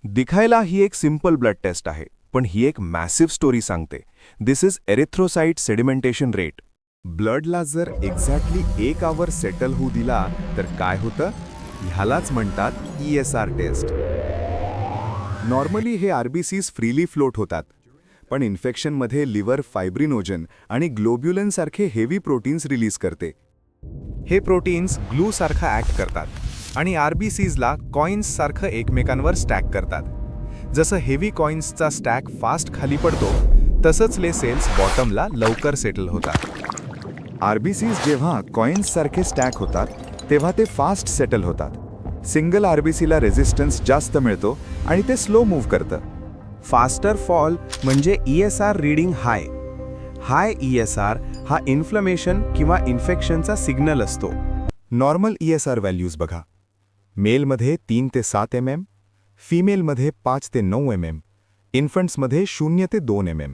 दिखायला ही एक simple blood taste आहे, पण ही एक मॅसिव्ह स्टोरी सांगते. दिस इज एरिथ्रोसाइट सेडिमेंटेशन रेट. ब्लडला जर एक्झॅक्टली 1 आवर सेटल होऊ दिला तर काय होतं? ह्यालाच म्हणतात ESR टेस्ट. नॉर्मली हे आरबीसीज फ्रीली फ्लोट होतात, पण इन्फेक्शनमध्ये लिव्हर फायब्रिनोजन आणि ग्लोब्युलिन सारखे हेवी प्रोटीन्स रिलीज करते. हे प्रोटीन्स ग्लूसारखा ॲक्ट करतात आणि आरबीसीजला कॉइन्ससारखं एकमेकांवर स्टॅक करतात. जसं हेवी कॉइन्सचा स्टॅक फास्ट खाली पडतो, तसंच ले सेल्स बॉटमला लवकर सेटल होतात. आरबीसीज जेव्हा कॉइन्ससारखे स्टॅक होतात तेव्हा ते फास्ट सेटल होतात. सिंगल आरबीसीला रेझिस्टन्स जास्त मिळतो आणि ते स्लो मूव्ह करतं. फास्टर फॉल म्हणजे ESR रीडिंग हाय. हाय ESR हा इन्फ्लमेशन किंवा इन्फेक्शनचा सिग्नल असतो. नॉर्मल ESR व्हॅल्यूज बघा. मेलमध्ये 3 ते 7 mm, फिमेलमध्ये 5 ते 9 mm, इन्फंट्समध्ये 0 ते 2 mm.